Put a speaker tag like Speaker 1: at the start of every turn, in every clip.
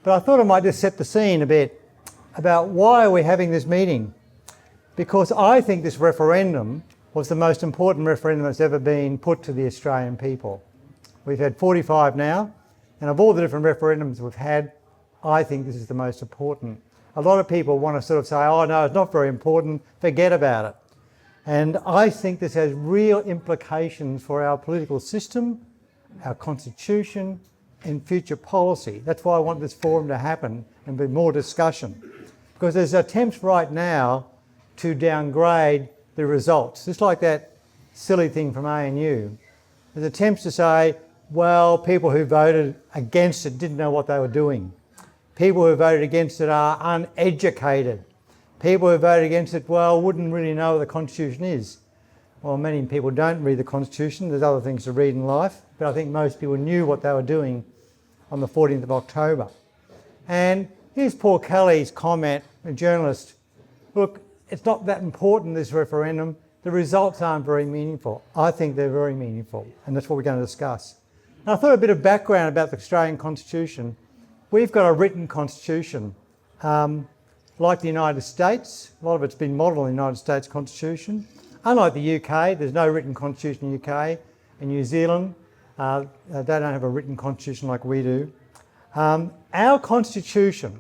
Speaker 1: But I thought I might just set the scene a bit about why are we having this meeting. Because I think this referendum was the most important referendum that's ever been put to the Australian people. We've had 45 now, and of all the different referendums we've had, I think this is the most important. A lot of people want to sort of say, oh no, it's not very important, forget about it. And I think this has real implications for our political system, our constitution, and future policy. That's why I want this forum to happen and be more discussion. Because there's attempts right now to downgrade the results. Just like that silly thing from ANU. There's attempts to say, well, people who voted against it didn't know what they were doing. People who voted against it are uneducated. People who voted against it, well, wouldn't really know what the Constitution is. Well, many people don't read the Constitution. There's other things to read in life. But I think most people knew what they were doing on the 14th of October. And here's Paul Kelly's comment, a journalist. Look, it's not that important, this referendum. The results aren't very meaningful. I think they're very meaningful, and that's what we're going to discuss. Now, I thought a bit of background about the Australian Constitution. We've got a written constitution. Like the United States, a lot of it's been modelled on the United States Constitution. Unlike the UK, there's no written constitution in the UK. In New Zealand, they don't have a written constitution like we do. Our constitution,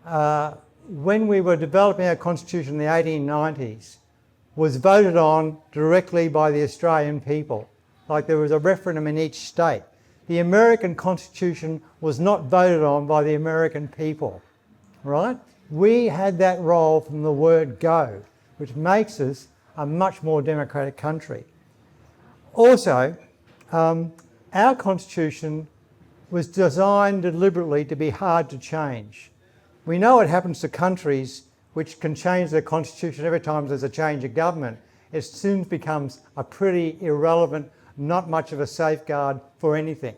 Speaker 1: when we were developing our constitution in the 1890s, was voted on directly by the Australian people. Like there was a referendum in each state. The American Constitution was not voted on by the American people, right? We had that role from the word go, which makes us a much more democratic country. Also, our Constitution was designed deliberately to be hard to change. We know what happens to countries which can change their constitution every time there's a change of government. It soon becomes a pretty irrelevant, not much of a safeguard for anything.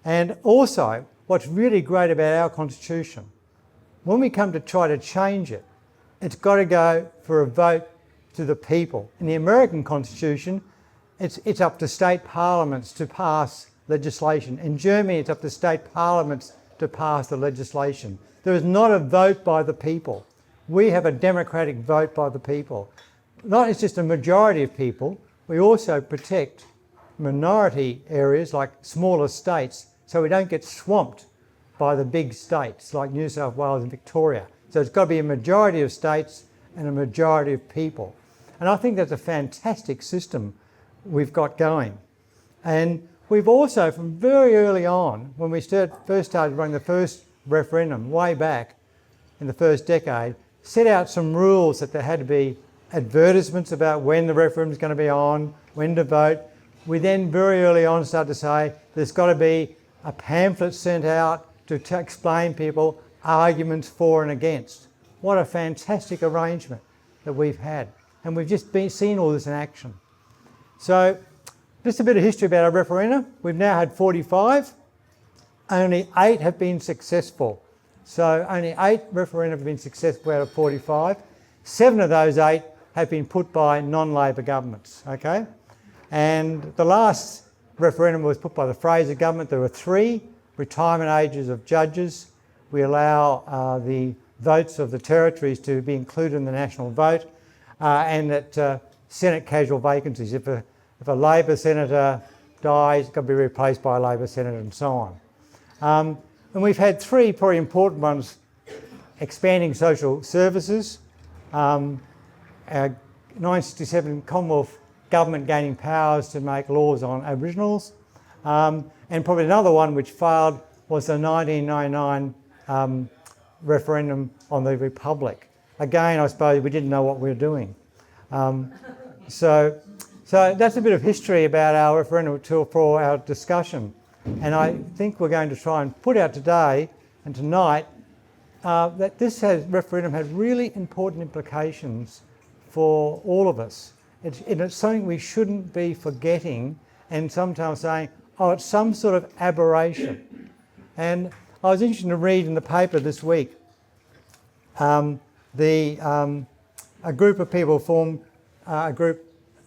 Speaker 1: And also, what's really great about our constitution, when we come to try to change it, it's got to go for a vote to the people. In the American Constitution, it's up to state parliaments to pass legislation. In Germany, it's up to state parliaments to pass the legislation. There is not a vote by the people. We have a democratic vote by the people. Not it's just a majority of people, we also protect minority areas like smaller states so we don't get swamped by the big states like New South Wales and Victoria. So it's got to be a majority of states and a majority of people. And I think that's a fantastic system we've got going. And we've also, from very early on, when we first started running the first referendum, way back in the first decade, set out some rules that there had to be advertisements about when the referendum is going to be on, when to vote. We then very early on started to say there's got to be a pamphlet sent out to explain people arguments for and against. What a fantastic arrangement that we've had. And we've just seen all this in action. So just a bit of history about our referendum. We've now had 45. Only 8 have been successful. So only 8 referenda have been successful out of 45. 7 of those 8 have been put by non-Labor governments, okay? And the last referendum was put by the Fraser government. There were 3 retirement ages of judges. We allow the votes of the territories to be included in the national vote, and that Senate casual vacancies. If a Labor senator dies, it's got to be replaced by a Labor senator and so on. And we've had 3 pretty important ones: expanding social services, our 1967 Commonwealth government gaining powers to make laws on Aboriginals, and probably another one which failed was the 1999 referendum on the Republic. Again, I suppose we didn't know what we were doing. So that's a bit of history about our referendum for our discussion. And I think we're going to try and put out today and tonight that this referendum has really important implications for all of us. It's something we shouldn't be forgetting and sometimes saying, oh, it's some sort of aberration. And I was interested to read in the paper this week, a group of people formed a group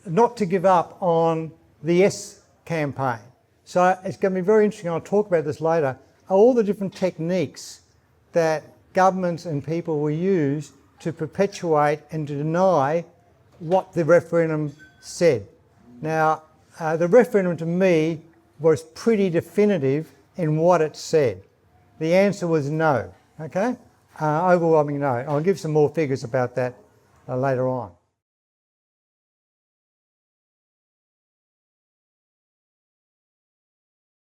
Speaker 1: not to give up on the Yes campaign. So it's going to be very interesting. I'll talk about this later. all the different techniques that governments and people will use to perpetuate and to deny what the referendum said. Now, the referendum to me was pretty definitive in what it said. The answer was no, okay? Overwhelming no. I'll give some more figures about that later on.